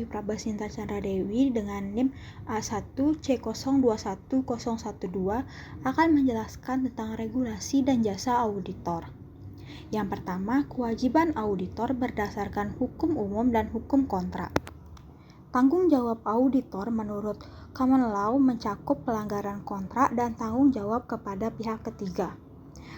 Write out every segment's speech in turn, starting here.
Dewi Prabasinta Chandra Dewi dengan NIM A1C021012 akan menjelaskan tentang regulasi dan jasa auditor. Yang pertama, kewajiban auditor berdasarkan hukum umum dan hukum kontrak. Tanggung jawab auditor menurut Common Law mencakup pelanggaran kontrak dan tanggung jawab kepada pihak ketiga.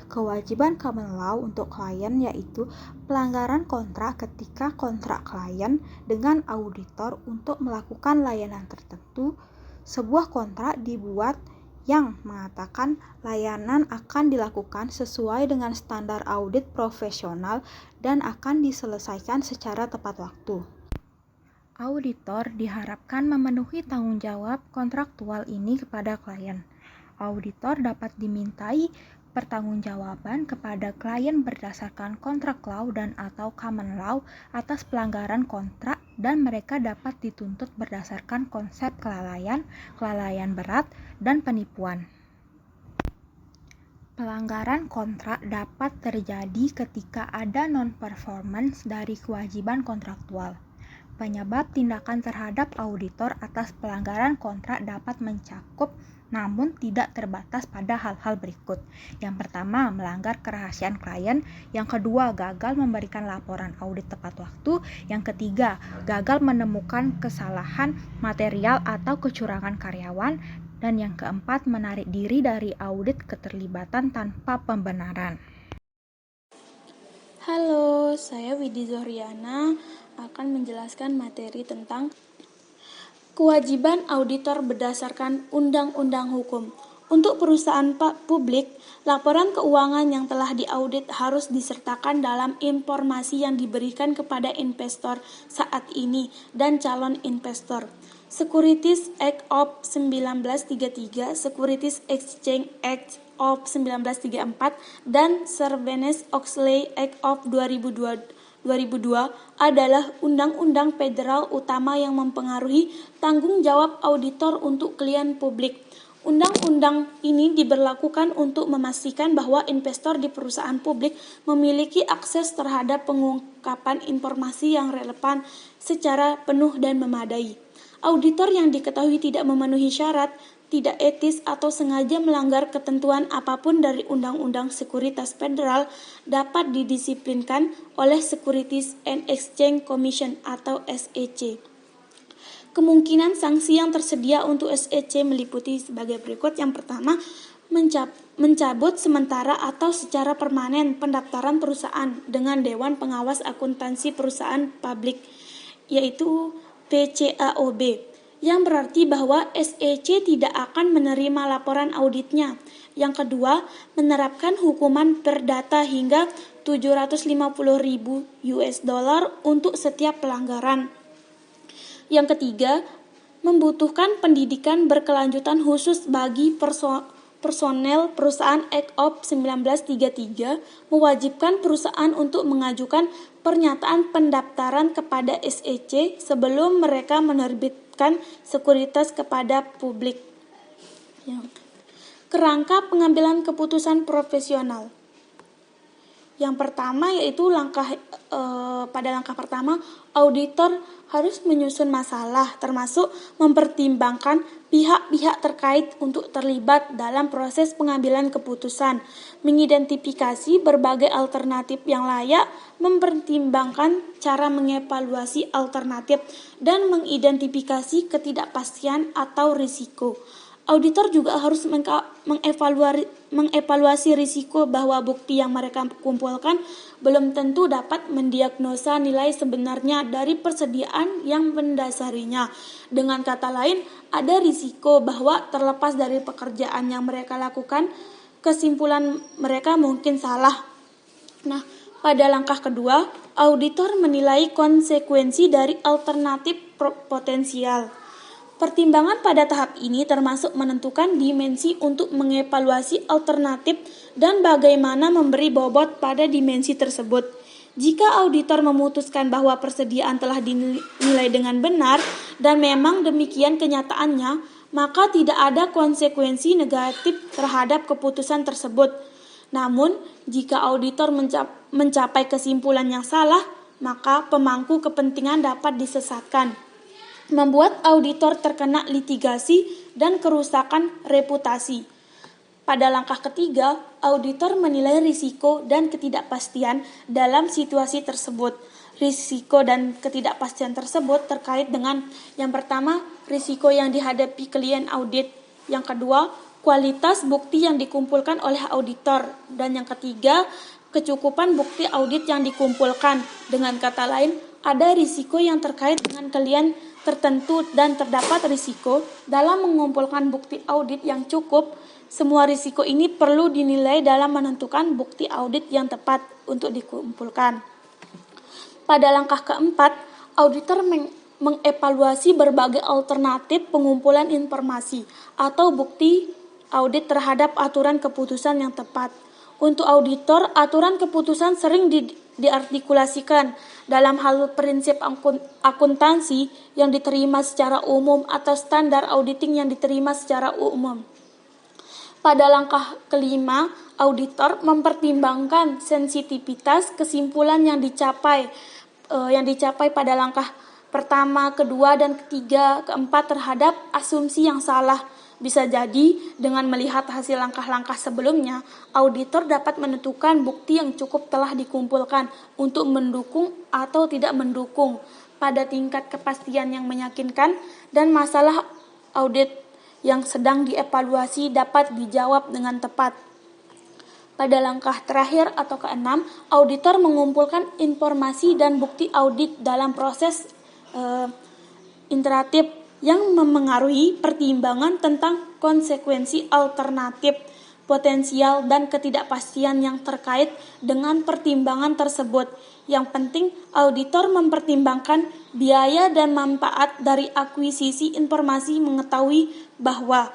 Kewajiban common law untuk klien yaitu pelanggaran kontrak ketika kontrak klien dengan auditor untuk melakukan layanan tertentu. Sebuah kontrak dibuat yang mengatakan layanan akan dilakukan sesuai dengan standar audit profesional dan akan diselesaikan secara tepat waktu. Auditor diharapkan memenuhi tanggung jawab kontraktual ini kepada klien. Auditor dapat dimintai pertanggungjawaban kepada klien berdasarkan kontrak law dan atau common law atas pelanggaran kontrak dan mereka dapat dituntut berdasarkan konsep kelalaian berat, dan penipuan. Pelanggaran kontrak dapat terjadi ketika ada non-performance dari kewajiban kontraktual. Penyebab tindakan terhadap auditor atas pelanggaran kontrak dapat mencakup namun tidak terbatas pada hal-hal berikut. Yang pertama, melanggar kerahasiaan klien. Yang kedua, gagal memberikan laporan audit tepat waktu. Yang ketiga, gagal menemukan kesalahan material atau kecurangan karyawan. Dan yang keempat, menarik diri dari audit keterlibatan tanpa pembenaran. Halo, saya Widi Zohriana akan menjelaskan materi tentang kewajiban auditor berdasarkan undang-undang hukum. Untuk perusahaan publik, laporan keuangan yang telah diaudit harus disertakan dalam informasi yang diberikan kepada investor saat ini dan calon investor. Securities Act of 1933, Securities Exchange Act of 1934, dan Sarbanes-Oxley Act of 2002 adalah undang-undang federal utama yang mempengaruhi tanggung jawab auditor untuk klien publik. Undang-undang ini diberlakukan untuk memastikan bahwa investor di perusahaan publik memiliki akses terhadap pengungkapan informasi yang relevan secara penuh dan memadai. Auditor yang diketahui tidak memenuhi syarat, tidak etis atau sengaja melanggar ketentuan apapun dari Undang-Undang Sekuritas Federal dapat didisiplinkan oleh Securities and Exchange Commission atau SEC. Kemungkinan sanksi yang tersedia untuk SEC meliputi sebagai berikut. Yang pertama, mencabut sementara atau secara permanen pendaftaran perusahaan dengan Dewan Pengawas Akuntansi Perusahaan Publik, yaitu PCAOB, yang berarti bahwa SEC tidak akan menerima laporan auditnya. Yang kedua, menerapkan hukuman perdata hingga $750.000 untuk setiap pelanggaran. Yang ketiga, membutuhkan pendidikan berkelanjutan khusus bagi personel perusahaan Act of 1933, mewajibkan perusahaan untuk mengajukan pernyataan pendaftaran kepada SEC sebelum mereka menerbitkan sekuritas kepada publik. Kerangka pengambilan keputusan profesional. Yang pertama yaitu pada langkah pertama, auditor harus menyusun masalah termasuk mempertimbangkan pihak-pihak terkait untuk terlibat dalam proses pengambilan keputusan, mengidentifikasi berbagai alternatif yang layak, mempertimbangkan cara mengevaluasi alternatif, dan mengidentifikasi ketidakpastian atau risiko. Auditor juga harus mengevaluasi risiko bahwa bukti yang mereka kumpulkan belum tentu dapat mendiagnosa nilai sebenarnya dari persediaan yang mendasarinya. Dengan kata lain, ada risiko bahwa terlepas dari pekerjaan yang mereka lakukan, kesimpulan mereka mungkin salah. Nah, pada langkah kedua, auditor menilai konsekuensi dari alternatif potensial. Pertimbangan pada tahap ini termasuk menentukan dimensi untuk mengevaluasi alternatif dan bagaimana memberi bobot pada dimensi tersebut. Jika auditor memutuskan bahwa persediaan telah dinilai dengan benar dan memang demikian kenyataannya, maka tidak ada konsekuensi negatif terhadap keputusan tersebut. Namun, jika auditor mencapai kesimpulan yang salah, maka pemangku kepentingan dapat disesatkan. membuat auditor terkena litigasi dan kerusakan reputasi. Pada langkah ketiga, auditor menilai risiko dan ketidakpastian dalam situasi tersebut. Risiko dan ketidakpastian tersebut terkait dengan yang pertama, risiko yang dihadapi klien audit. Yang kedua, kualitas bukti yang dikumpulkan oleh auditor. Dan yang ketiga, kecukupan bukti audit yang dikumpulkan. Dengan kata lain, ada risiko yang terkait dengan klien tertentu dan terdapat risiko dalam mengumpulkan bukti audit yang cukup. Semua risiko ini perlu dinilai dalam menentukan bukti audit yang tepat untuk dikumpulkan. Pada langkah keempat, auditor mengevaluasi berbagai alternatif pengumpulan informasi atau bukti audit terhadap aturan keputusan yang tepat. Untuk auditor, aturan keputusan sering diartikulasikan dalam hal prinsip akuntansi yang diterima secara umum atau standar auditing yang diterima secara umum. Pada langkah kelima, auditor mempertimbangkan sensitivitas kesimpulan yang dicapai pada langkah pertama, kedua, dan ketiga, keempat terhadap asumsi yang salah. Bisa jadi, dengan melihat hasil langkah-langkah sebelumnya, auditor dapat menentukan bukti yang cukup telah dikumpulkan untuk mendukung atau tidak mendukung pada tingkat kepastian yang meyakinkan, dan masalah audit yang sedang dievaluasi dapat dijawab dengan tepat. Pada langkah terakhir atau keenam, auditor mengumpulkan informasi dan bukti audit dalam proses iteratif yang memengaruhi pertimbangan tentang konsekuensi alternatif, potensial, dan ketidakpastian yang terkait dengan pertimbangan tersebut. Yang penting, auditor mempertimbangkan biaya dan manfaat dari akuisisi informasi, mengetahui bahwa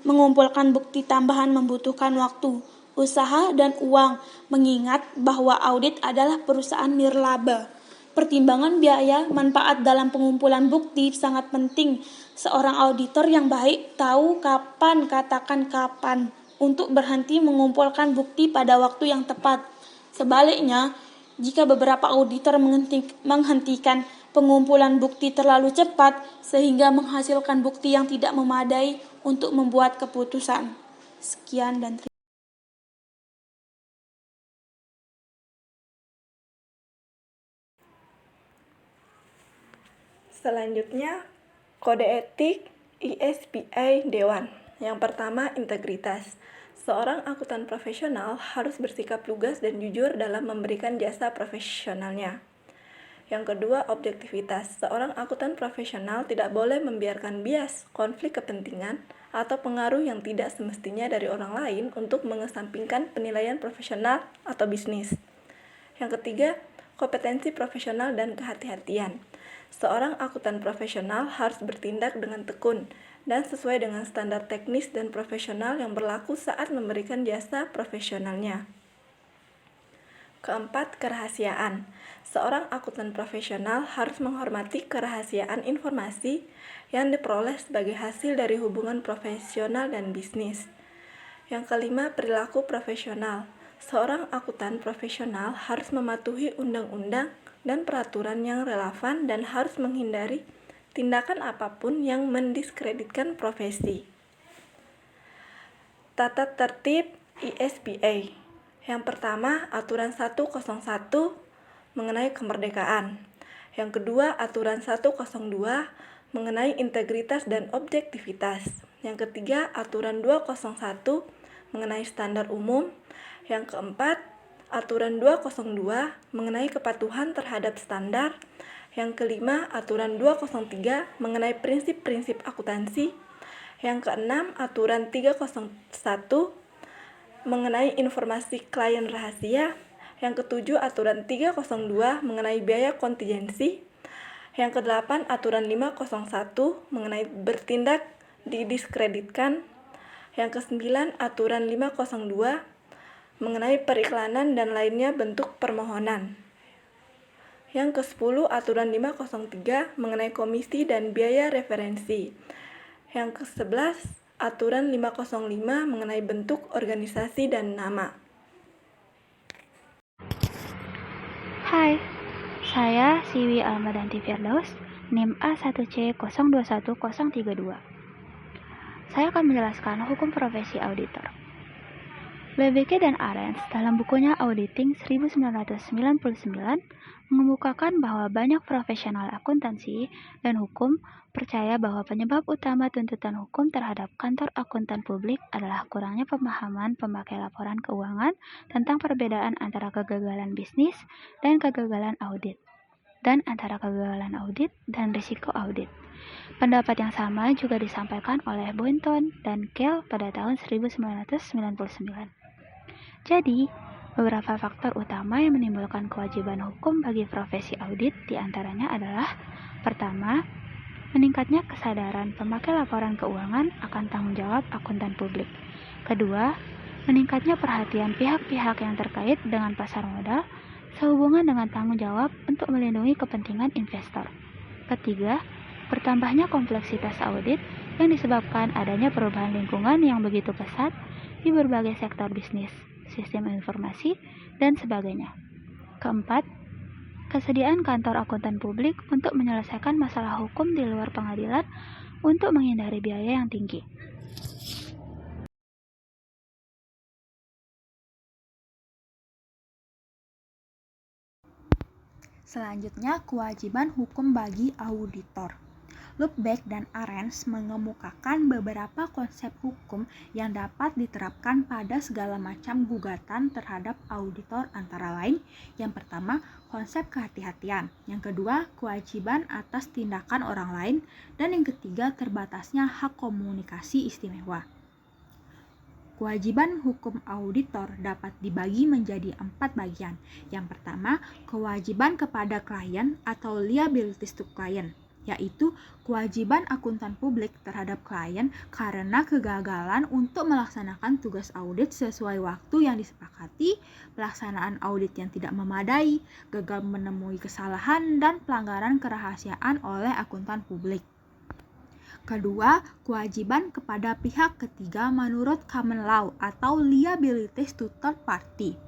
mengumpulkan bukti tambahan membutuhkan waktu, usaha, dan uang, mengingat bahwa audit adalah perusahaan nirlaba. Pertimbangan biaya manfaat dalam pengumpulan bukti sangat penting. Seorang auditor yang baik tahu kapan untuk berhenti mengumpulkan bukti pada waktu yang tepat. Sebaliknya, jika beberapa auditor menghentikan pengumpulan bukti terlalu cepat sehingga menghasilkan bukti yang tidak memadai untuk membuat keputusan. Sekian dan terima kasih. Selanjutnya, kode etik ISPA Dewan. Yang pertama, integritas. Seorang akuntan profesional harus bersikap lugas dan jujur dalam memberikan jasa profesionalnya. Yang kedua, objektivitas. Seorang akuntan profesional tidak boleh membiarkan bias, konflik kepentingan, atau pengaruh yang tidak semestinya dari orang lain untuk mengesampingkan penilaian profesional atau bisnis. Yang ketiga, kompetensi profesional dan kehati-hatian. Seorang akuntan profesional harus bertindak dengan tekun dan sesuai dengan standar teknis dan profesional yang berlaku saat memberikan jasa profesionalnya. Keempat, kerahasiaan. Seorang akuntan profesional harus menghormati kerahasiaan informasi yang diperoleh sebagai hasil dari hubungan profesional dan bisnis. Yang kelima, perilaku profesional. Seorang akuntan profesional harus mematuhi undang-undang dan peraturan yang relevan dan harus menghindari tindakan apapun yang mendiskreditkan profesi. Tata tertib ISPA. Yang pertama, aturan 101 mengenai kemerdekaan. Yang kedua, aturan 102 mengenai integritas dan objektivitas. Yang ketiga, aturan 201 mengenai standar umum. Yang keempat, aturan 202 mengenai kepatuhan terhadap standar. Yang kelima, aturan 203 mengenai prinsip-prinsip akuntansi. Yang keenam, aturan 301 mengenai informasi klien rahasia. Yang ketujuh, aturan 302 mengenai biaya kontingensi. Yang kedelapan, aturan 501 mengenai bertindak didiskreditkan. Yang kesembilan, aturan 502 mengenai periklanan dan lainnya bentuk permohonan. Yang ke-10, aturan 503 mengenai komisi dan biaya referensi. Yang ke-11, aturan 505 mengenai bentuk organisasi dan nama. Hai, saya Siwi Almadanti Firdaus NIM A1C021032. Saya akan menjelaskan hukum profesi auditor. Lebeke dan Arens dalam bukunya Auditing 1999 mengemukakan bahwa banyak profesional akuntansi dan hukum percaya bahwa penyebab utama tuntutan hukum terhadap kantor akuntan publik adalah kurangnya pemahaman pemakai laporan keuangan tentang perbedaan antara kegagalan bisnis dan kegagalan audit, dan antara kegagalan audit dan risiko audit. Pendapat yang sama juga disampaikan oleh Boynton dan Kell pada tahun 1999. Jadi, beberapa faktor utama yang menimbulkan kewajiban hukum bagi profesi audit diantaranya adalah: pertama, meningkatnya kesadaran pemakai laporan keuangan akan tanggung jawab akuntan publik. Kedua, meningkatnya perhatian pihak-pihak yang terkait dengan pasar modal sehubungan dengan tanggung jawab untuk melindungi kepentingan investor. Ketiga, bertambahnya kompleksitas audit yang disebabkan adanya perubahan lingkungan yang begitu pesat di berbagai sektor bisnis, sistem informasi, dan sebagainya. Keempat, kesediaan kantor akuntan publik untuk menyelesaikan masalah hukum di luar pengadilan untuk menghindari biaya yang tinggi. Selanjutnya, kewajiban hukum bagi auditor. Lebeke dan Arens mengemukakan beberapa konsep hukum yang dapat diterapkan pada segala macam gugatan terhadap auditor, antara lain: yang pertama, konsep kehati-hatian; yang kedua, kewajiban atas tindakan orang lain; dan yang ketiga, terbatasnya hak komunikasi istimewa. Kewajiban hukum auditor dapat dibagi menjadi 4 bagian. Yang pertama, kewajiban kepada klien atau liabilities to client, yaitu kewajiban akuntan publik terhadap klien karena kegagalan untuk melaksanakan tugas audit sesuai waktu yang disepakati, pelaksanaan audit yang tidak memadai, gagal menemui kesalahan, dan pelanggaran kerahasiaan oleh akuntan publik. Kedua, kewajiban kepada pihak ketiga menurut common law atau liabilities to third party,